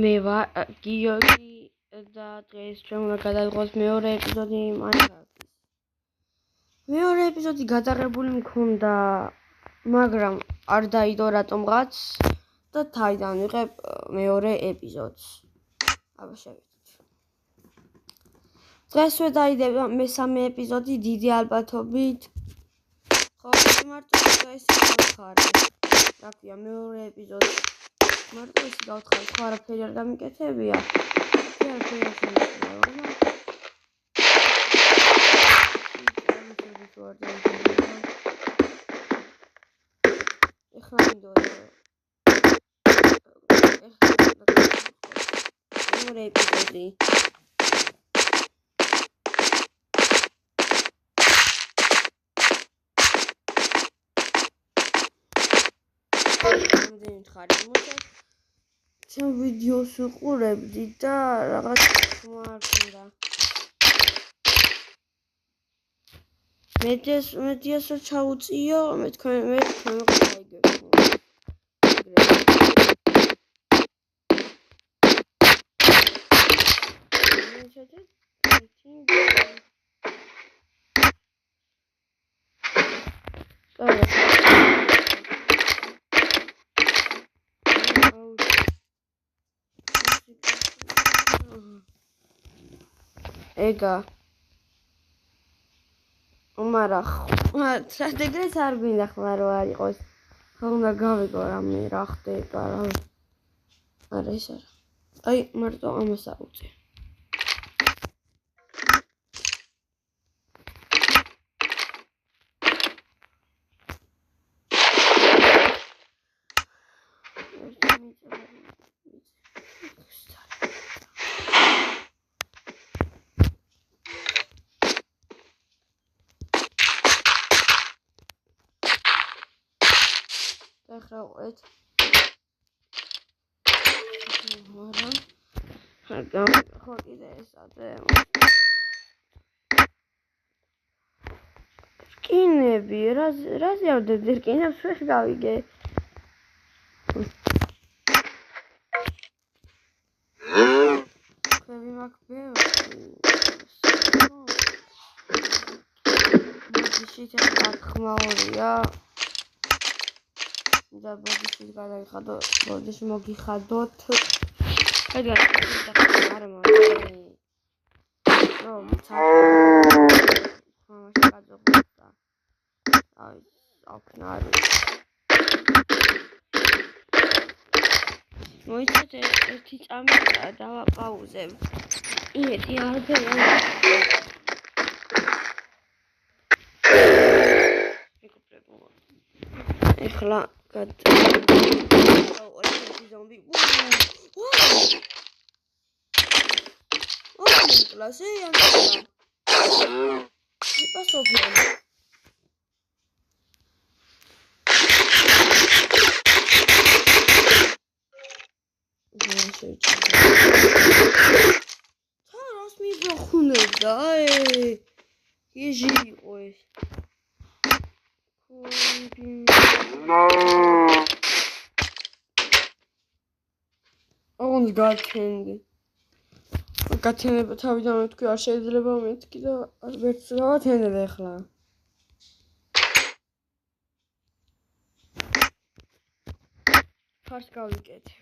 მე ვარ გიორგი და დღეს ჩვენ უნდა გადავიღოთ მეორე ეპიზოდი Minecraft-ის. მეორე ეპიზოდი გადაღებული მქონდა, მაგრამ არ დაიდო რატომღაც და თავიდან ვიღებ მეორე ეპიზოდს. აბა შევიდეთ. დღესვე დაიდება მესამე ეპიზოდი დიდი ალბათობით. ხო, მარტო ეს გავხარე. რა ქვია, მეორე ეპიზოდი. მარტო ეს გავხარე, სხვა არაფერი არ დამიკეთებია. მეორე ეპიზოდი. Чем ვიდეოს ვიყურებდი და რაღაც მოარქონდა. მედიას რა ჩაუწიო, მე თქვენ გაიგებთ. ეგა უმარა ტრადეგრეს არ გვინდა ხმა რო არ იყოს ხო უნდა გავიგო რამე რა ხდება რა არა ეს არა აი მარტო ამას აუწე ხრაუეთ არა ხო კიდე ესადე რკინები რაზე ავდები რკინებს ვერ გავიგე ქვევი მაქვს ბევრი შითა ხმაურია და ბოდიშის გადავიხადო, ბოდიში მოგიხადოთ. ხედი არა მომწონი. რომ ხმაში გადავხდა. აი, აკნა არის. მოიცეთ ერთი წამი დავაპაუზებ. იმედი არ ეხლა ზომბი კლასე ანტა პასოფია თაროს მიბრახუნებდა ეჟი იყო ეს ოღონდ გათენდება თავიდან მეთქვი არ შეიძლება მეთქი და ვერც გავათენებ ახლა ფარს გავიკეთე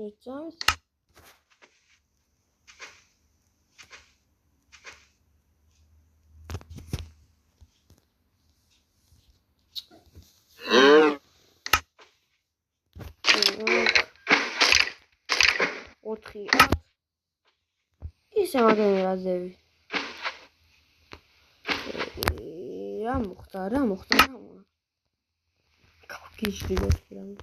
ეცავს ოთხი ისე მაგენი რაზევი რა მოხდა გიშლიდეთ რამე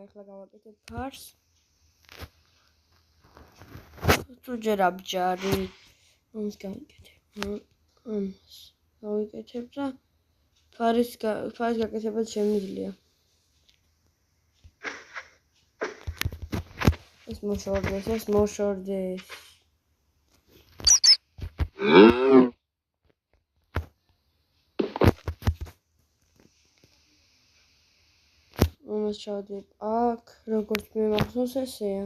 ახლა გავაკეთებ ფარს თუ ჯერ აბჯარი ამას გავიკეთებ ამას გავიკეთებ და ფარის გაკეთება შემიძლია ეს მოშორდეს მომას ჩავდებ აქ როგორც მე მახსოვს ესეა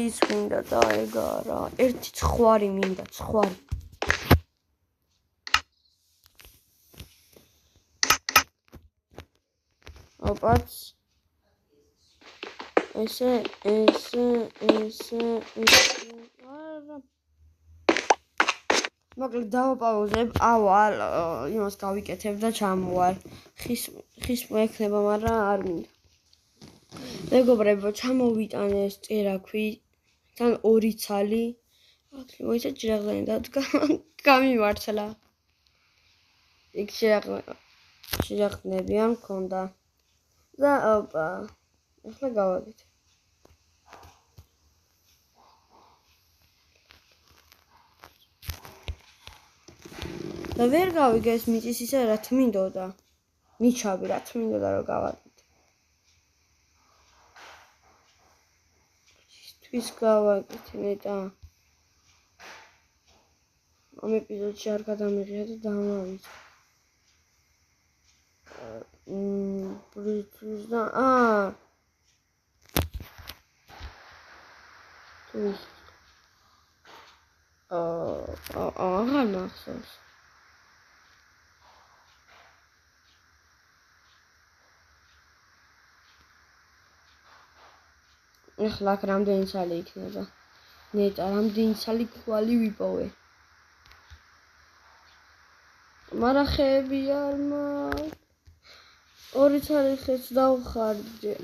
ის მინდა და ეგა რა ერთი ცხვარი მინდა ცხვარი ოპაც ესე არა მოკლედ დავაპაუზებ ავალ იმას გავიკეთებ და ჩამოვალ ხის მოექნება მაგრამ არ მინდა მეგობრებო ჩამოვიტანე ეს წერაქვი თან ორი ცალი აქ მოიცა ჭირაღლიანი და გამიმართლა იქ ჭირაღლები არ მქონდა და ოპა ახლა გავაგეთ და ვერ გავიგე ეს მიწის ისე რა თმინდოდა მიჩაბი რა თმინდოდა რომ გავაგეთ თვის გავაკეთე ნეტა ამ ეპიზოდში არ გადამიღია და დამავიწყე ბრიტვის და თვის აღარ მახსოვს ეხლა აქ რამდენი ცალი იქნება ნეტა რამდენი ცალი ქვალი ვიპოვე მარა ხეები არ მაქვს ორი ცალი ხეც დავხარჯე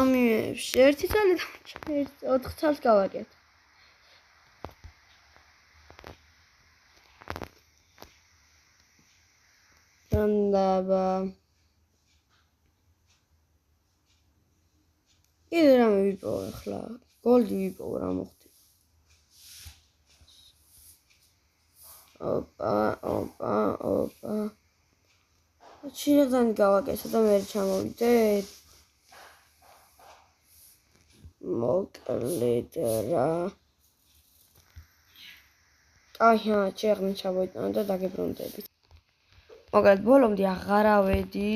ამიებში ერთი ცალი დავჭერე 4 ცალს გავაკეთე რანდაბა კიდე რამე ვიპოვე ახლა გოლდი ვიპოვე რა მოხდება ოპა ჭირაღლიანი გავაკეთე და მე ჩამოვიდეთ მოკლედ რა აჰა ჭირაღლიანი ჩავიტანე და დაგებრუნდებით მოკლედ ბოლომდე აღარ ავედი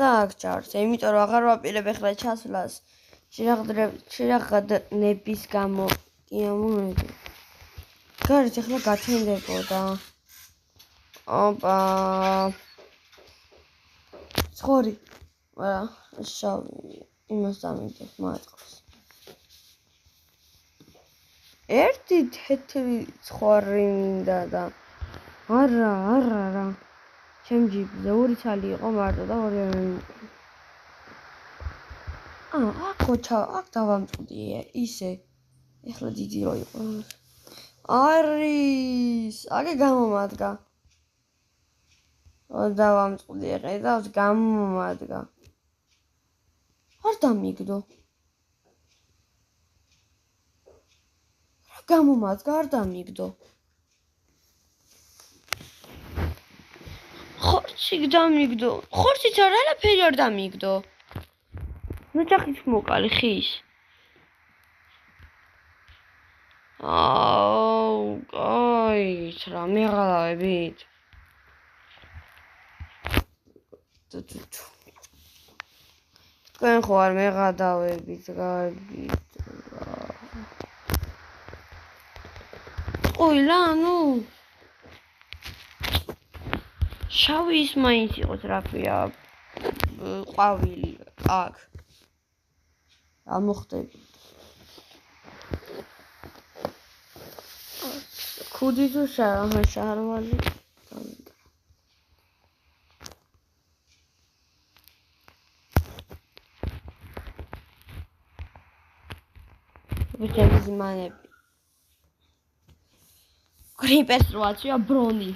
და აქ ჩარჩე, იმიტომ რომ აღარ ვაპირებ ახლა ჩასვლას ჭირაღლების გამო კი ამოედი. გარეთ ახლა გათენდებოდა. ოპა. ცხვარი. არა, შავი იმას დამიდებ მატყლს. ერთი თეთრი ცხვარი მინდა და არა. ჩემ ჯიბზე ორი ცალი იყო მარტო და ორივე აქ დავამწყდიე ისე ეხლა დიდი რო იყო არის აგე გამომადგა დავამწყდიე ყედავს გამომადგა არ დამიგდო რა გამომადგა არ დამიგდო ხორცი დამიგდო. ხორციც არაფერი არ დამიგდო. ნაჭახით მოკალი ხის. აი, რა მეღალავებით. თქვენ ხო არ მეღადავებით, გაიგეთ. ყოილა, ნუ შავი ის მაინც იყოს რა ქვია ყვავილი აქ ამოხდები ქუდი თუ შარვალი უთბის ჩემს ზმანები. კრიპერს როაცია ბრონი.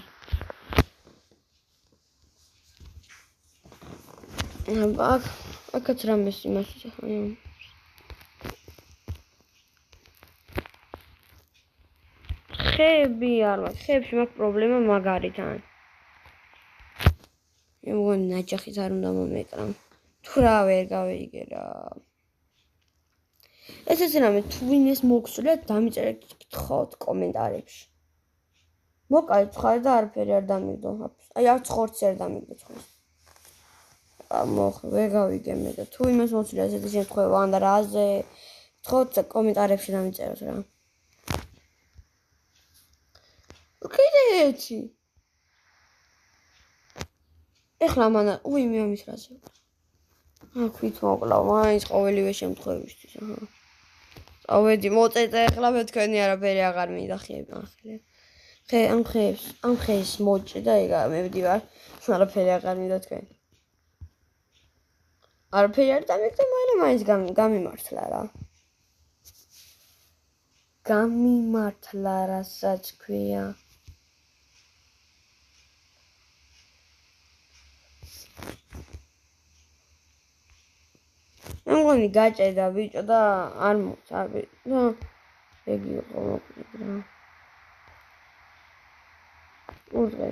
აქაც რამეს იმას ხეები არ მაქვს, ხეებში მაქვს პრობლემა მაგარიდან. მეგონი ნაჯახით არ უნდა მომეკრამ. თუ რა ვერ გავიგე რა. ეს რამე თუ ვინმეს მოგსურეთ, დამიწერეთ გთხოვთ კომენტარებში. მოკალე ცხარე და არაფერი არ დამიგდო. აი არც ხორცი არ დამიგდო ცხრის. ვერ გავიგე მე და თუ იმას მოსულა ესეთი შემთხვევა ან რაზე გთხოვთ კომენტარებში დამიწეროთ რა. კიდე ერთი. ეხლა მანა მე ამის რაზე. აქვით მოკლა, მაინც ყოველივე შემთხვევისთვის, აჰა. წავედი მოწეწე ეხლა მე თქვენი არაფერი აღარ მინდა ხეები. ამ ხეის მოჭე და ეგა მე ვდივარ. არაფერი აღარ მინდა თქვენ. არაფერი არ დამიგდა, მაგრამ მაინც გამიმართლა რა. გამიმართლა რასაც ქვია. მეგონი გაჭედა ბიჭო და არ მოწაბი და ეგ იყო მოკლედ რა. უძღე.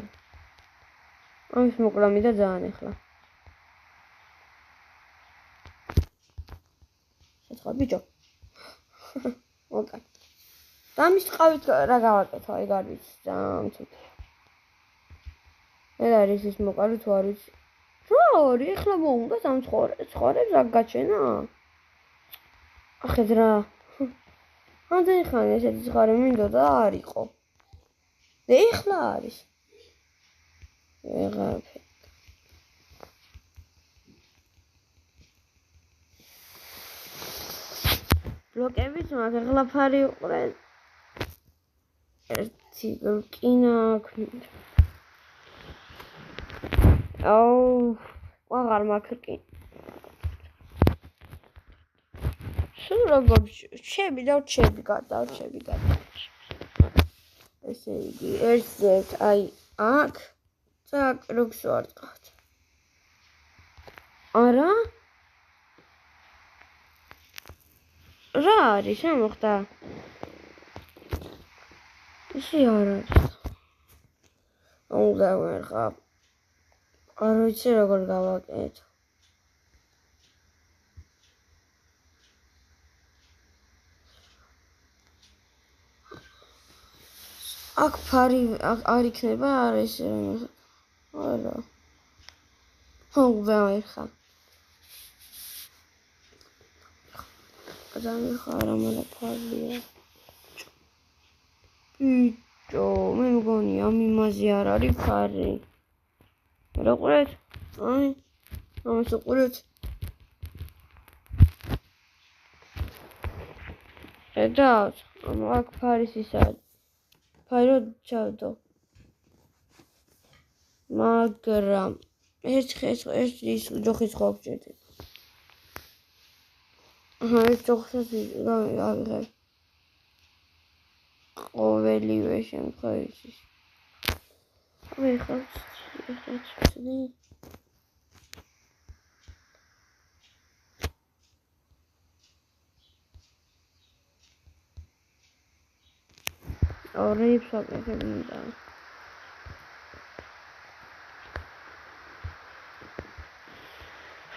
ამის მოკლა მინდა ძალიან ეხლა. შეცხა ბიჭო. მოკლა. დამის ყავით რა გავაკეთო, ეგ არ ვიცი ძალიან ცუდი. ეს არის ის მოკალი თუ არ ვიცი. რა ორი ეხლა მოუნდა ამ ცხოვრებს რა გაჩენა? ახედ რა. ამდენი ხანი ესეთი ცხარე მინდოდა და არ იყო. და ეხლა არის. ვეღარაფერი. ბლოკებიც მაგ ეხლა ფარი უყრენ. ერთი რკინა აქვს. აღარ მაქვს რკინა. სულ როგორ რჩები და რჩები გადარჩები. ესე იგი, ერთზეთ აი აქ წაკ როგს ვარ წავთ. არა? რა არის, მოხდა? ისე არ არის. უნდა ვერ ხარ. არ ვიცი როგორ გავაკეთო. აქ ფარი არ იქნება არ ეს არა. უნდა ვერ ხარ. ძალიან ხარ ამალა ფარია. ბიჭო, მე მგონი ამ იმაზე არ არის ფარი. რა ყურეთ? აი, ამას უყურეთ. ედავთ, აქ ფარის ისა. ფარო ჩავდო. მაგრამ ერთი ის ჯოხის ხო გჭირდება. აჰა, ეს ჯოხსაც გავიღებ. ყოველივე შემთხვევაში. მე ხარ ცდი. ორებს ვაკეთებ მინდა.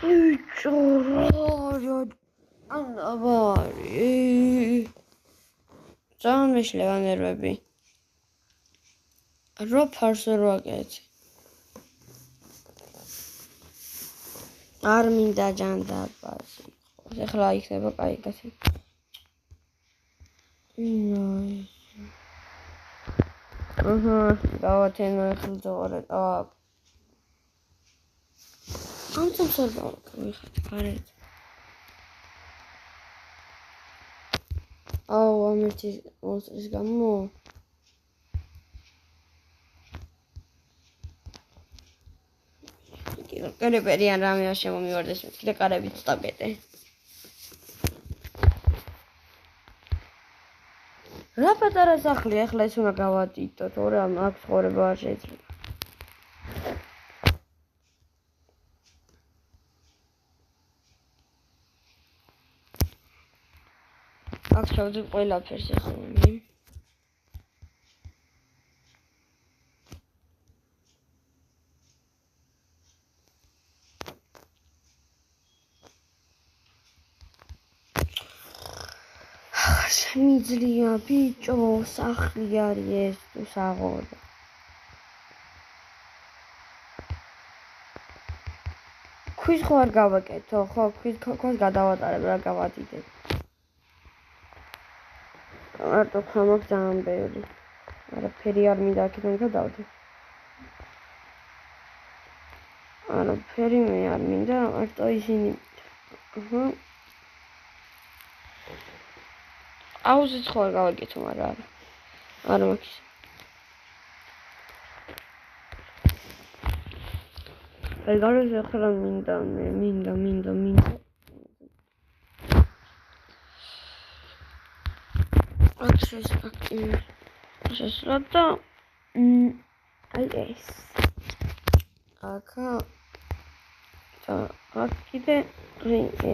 ბიჭო, რა ანაბარი. ძალიან მეშლება ნერვები. რო ფარს ვერ ვაკეთე. არ მინდა ჯანდაბაზი. ეხლა იქნება კაი კაცი. აჰა, გავათენო ეხლა ძოღორე ტავ. ამიტომ სარბავ ვიხარ გარეთ. ამერთი მონსტრის გამო. კარებერი ან რამე არ შემომივარდეს, მე კიდე კარებით ვსტაბეთე. რა პატარა სახლი, ახლა ეს უნდა გავადიდო, თორე აქ ცხოვრება არ შეიძლება. აქ შევდივ ყველაფერს ახლა მე. მიძლია ბიჭო, სახლი არის ეს თუ საღოლო. ქვის ხო არ გავაკეთო, ხო, ქვის გადავატარებ, რა გავადიდებ. მარტო ხამაკ ძალიან ბევრი. არაფერი არ მინდა აქედან გადავდე. არაფერი მე არ მინდა, მარტო ისინი. აუზიც ხო არ გავაკეთო, მაგრამ არა მაქვს. ეგარეს ახლა მინდა. შესადა აი ეს. აქა და აქ კიდე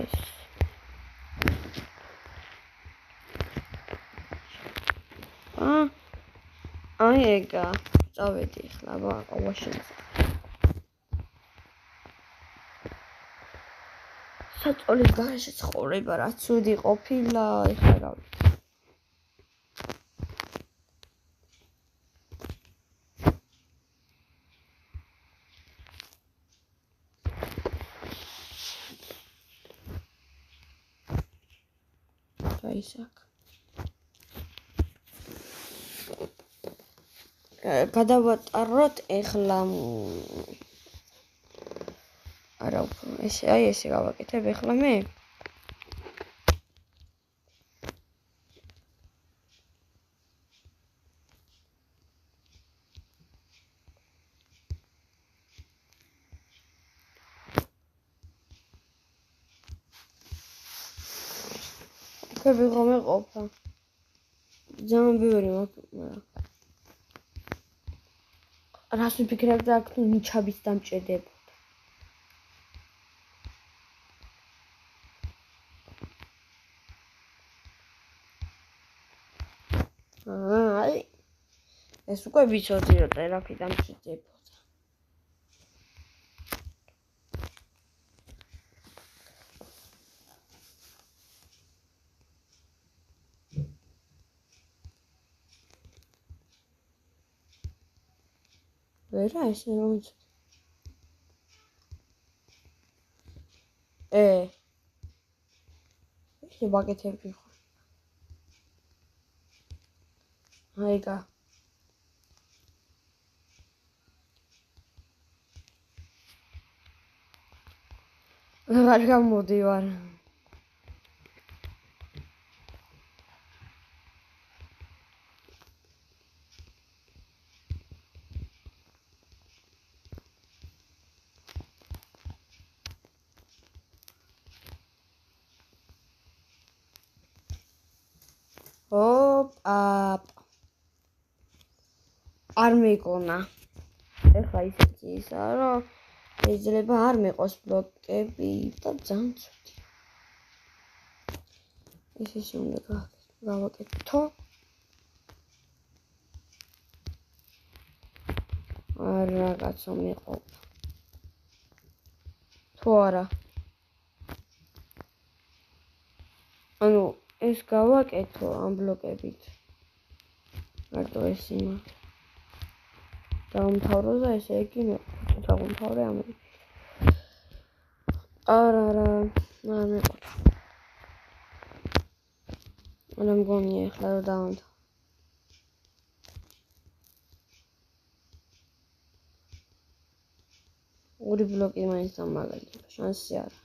ეს. აი ეგა. წავედი ახლა ვაშინგტონში. საწოლის გარეშე ცხოვრება რა ცუდი ყოფილა, ეხლა გავი. ისაკ. გადავატაროთ ეხლა არა უფრო ესე გავაკეთებ ეხლა მე ქები ღომე ყოფა ძალიან ბევრი რას ვიფიქრებ და აქ თუ ნიჩაბიც დამჭედებ აი ეს უკვე ვიცოდი რომ ტერაფი დამჭედებოდა ვერა ეს რომც ეს ბაკეთები ხო აიგა აღარ გამოდივარ არ მეკონა ეხლა ისეთი ისაა რომ შეიძლება არ მეყოს ბლოკები და ძალიან ცუდი ეს უნდა გავაკეთო არა კაცო მეყო თუ არა ანუ ეს გავაკეთო ამ ბლოკებით მარტო ეს იმა დავამთავრო და ესე იგი დავამთავრე ამები არა არ მეყოლა არა მგონია ახლა რომ დავამთავრე ორი ბლოკი მაინც დამაგალია შანსი არა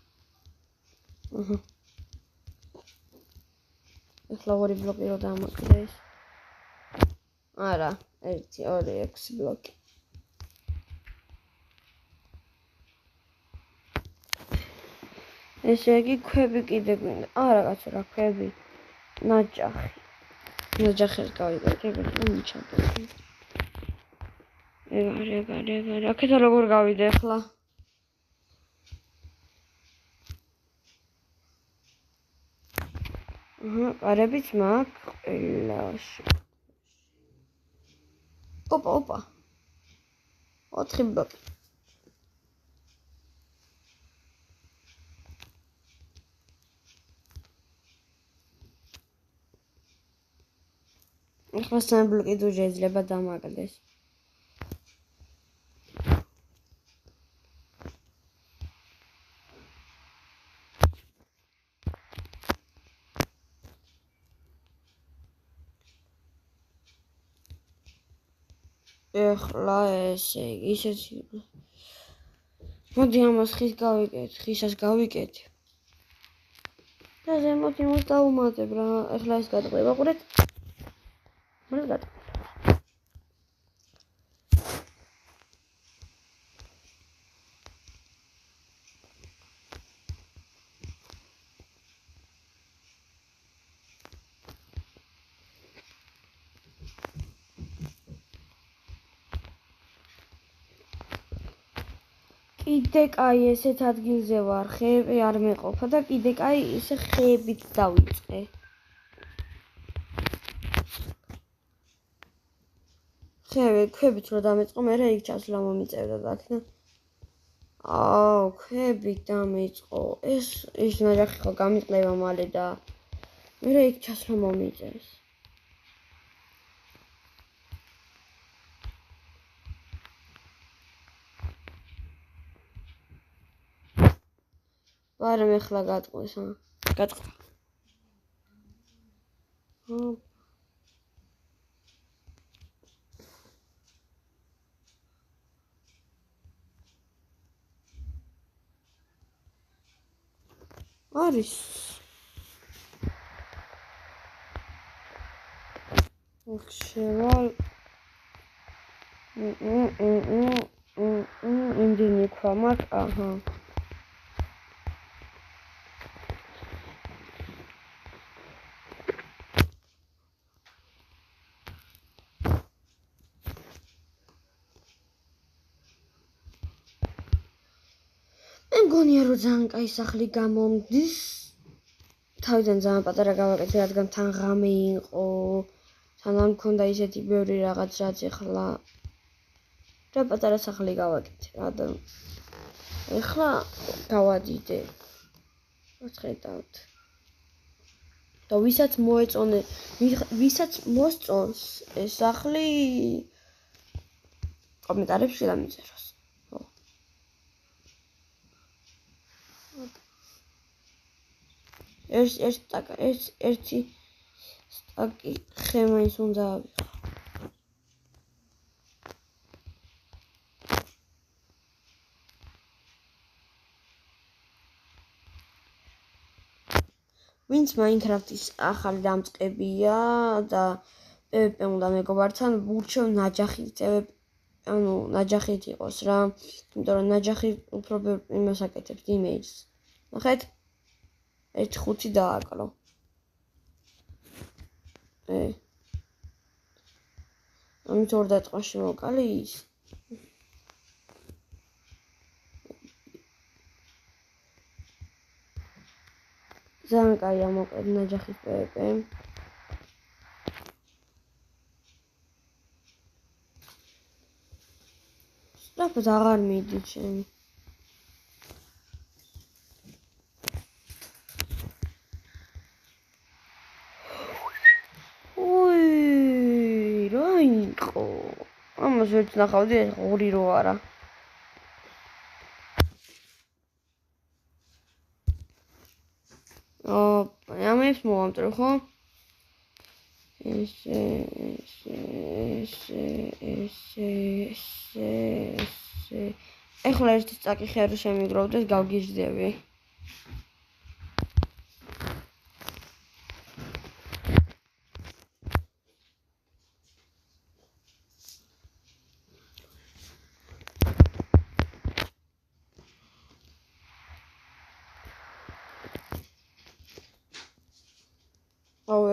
ახლა ორი ბლოკი რომ დამაგალეს არა 1 2 6 ბლოკი ესე იგი ქვები კიდე გვინდა არა კაცო რა ქვები ნაჭახი ნაჯახის გავიკეთებ და მიჩადებ. ეგ. აქეთ როგორ გავიდე ახლა? კარებიც მაქვს ყველაში. ოპა. 4 ბლოკი. ახლა 3 ბლოკი თუ შეიძლება დამაგდეს. ეხლა ესე იგი ისეთი. მოდი ამას ხისას გავიკეთე. და ზემოთ იმას დავუმატებ რა. ეხლა ეს გადაყვება, ყურეთ. მერე კიდე კაი ესეთ ადგილზე ვარ, ხეები არ მეყოფა და კიდე კაი ისე ხეებით დავიწყე. ქვებით რო დამეწყო, მერე იქ ჩასვლა მომიწევდა და აქედან. ქვებით დამეწყო. ეს ნაჯახი ხო გამიყლება მალე და მერე იქ ჩასვლა მომიწევს. ვარემ ეხლა გატყვეს, გატყდა. არის. ხშევალ. იმდენი ქვა მაქვს, აჰა. მგონია რომ ძალიან კაი სახლი გამომდის. თავიდან ძალიან პატარა გავაკეთე, რადგან თან ღამე იყო. თანამ მქონდა ისეთი ბევრი რაღაც, რაც ეხლა რა პატარა სახლი გავაკეთე, რა და ეხლა გავადიდე. ვხედავთ. და ვისაც მოსწონს ეს სახლი კომენტარებში დამიწეროს. ერთი სტაკი ხე მაინც უნდა ავიღო. ვინც Minecraft-ის ახალი დამწყებია და PvP უნდა მეგობართან, ურჩევ ნაჯახით, ნაჯახით იყოს რა, იმიტომ რომ ნაჯახი უფრო იმას აკეთებს damage-ს. ნახეთ? 1.5 დააკრო. ამით 2 დაწყოში მოვკალი ის. ძალიან კაია მოკლედ ნაჯახის PvP. სწრაფად აღარ მიდი ჩემი. ამას ვერც ნახავდი, ეს 2 რო არა. ამებს მოვამტრო, ხო? ესე. ეხლა ერთი წაკი ხე რო შემიგროვდეს, გავგიჟდები.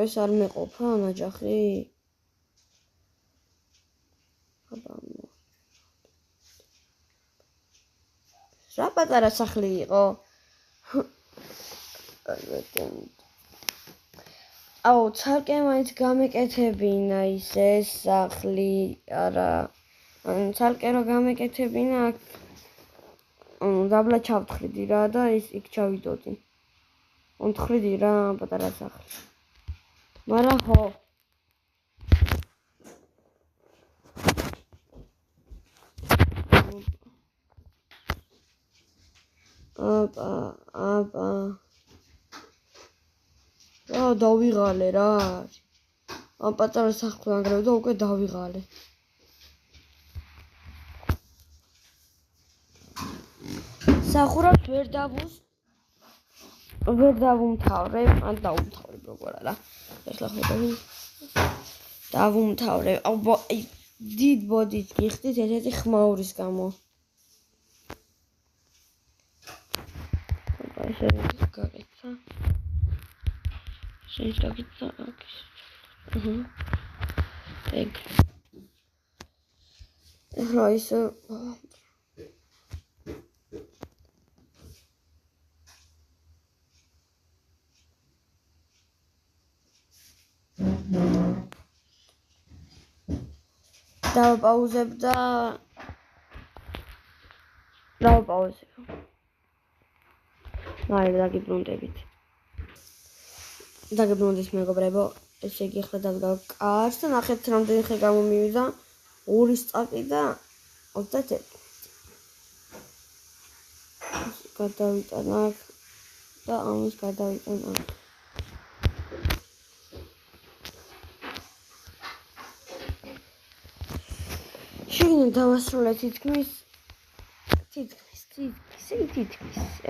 ეს არ მეყოფა ნაჯახი? რა პატარა სახლი იყო? აუ, ცალკე მაინც გამეკეთებინა ეს სახლი, არა. ცალკე რო გამეკეთებინა, დაბლა ჩავთხრიდი რა და იქ ჩავიდოდი. თხრიდი რა პატარა სახლი. მაგრამ ხო. აბა. რა დავიღალე რა. ამ პატარა სახლი ანგრევ და უკვე დავიღალე. სახურავს ვერ დავუმთავრებ, ან დაუმთავრებ როგორ არა. ეხლა ხედავ. დავუმთავრებ. აი დიდ ბოდით გიხდით ესეთი ხმაურის გამო. ესე გაკეთა. შეიძლება აქ. ეგ. ეხლა ისე დავაპაუზებ და დავაპაუზებ. მალე დაგიბრუნდებით. დაგიბრუნდით მეგობრებო. ესე იგი ახლა დავდგავ კარს და ნახეთ რამდენი ხე გამომივიდა. 2 სტაკი და 31. გადავიტან აქ და ამის გადავიტან აქ. შეგინო დავასრულე თითქმის.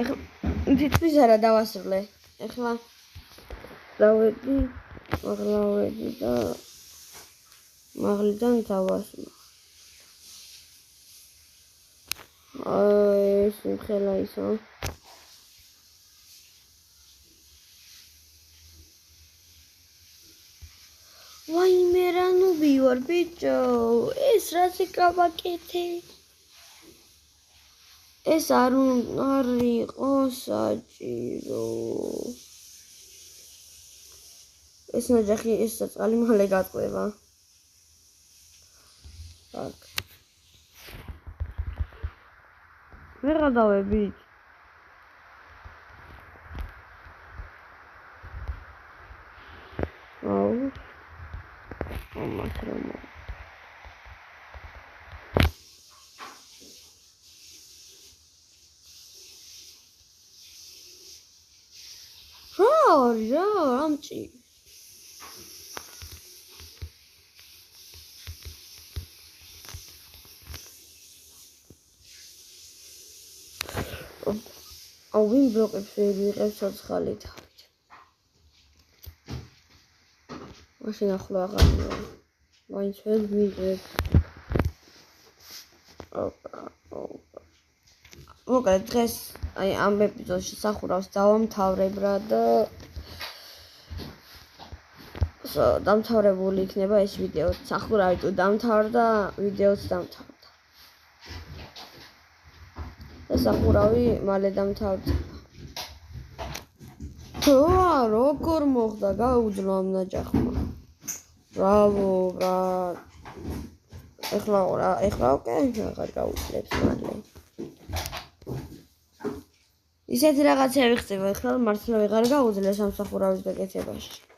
ეხლა თითქმის არა დავასრულე. ეხლა დავედი და მაღლიდან დავასრულე. ეს მხელა ისო. ვაიმე რა ნუბი ვარ ბიჭო, ეს რაც იკავაკეთე. ეს არ იყო საჭირო. ეს ნაჯახი ეს საწყალი მალე გატყვევა. так. ვერ გადავებით. აუ. ამასრომა. რა, ამჭი. აუ ვინ ბლოკებს ვერ ვიღებს ცოცხალი თავით. მაშინ ახლა აღარ მაინც ვერ ვიღებ. მოკლედ დღეს აი ამ ეპიზოდში სახურავს დავამთავრებ რა და დამთავრებული იქნება ეს ვიდეო. სახურავი თუ დამთავრდა, ვიდეოც დამთავრდა. და სახურავი მალე დამთავრდა. როგორ მოხდა გაუძლო ამ ნაჯახმა. ბრავო, რა. ეხლა ოკეი, აღარ გაუძლებს მალე. ისეთი რაღაცები ხდება, ეხლა მართლა ვეღარ გაუძლეს ამ სახურავის გაკეთებაში.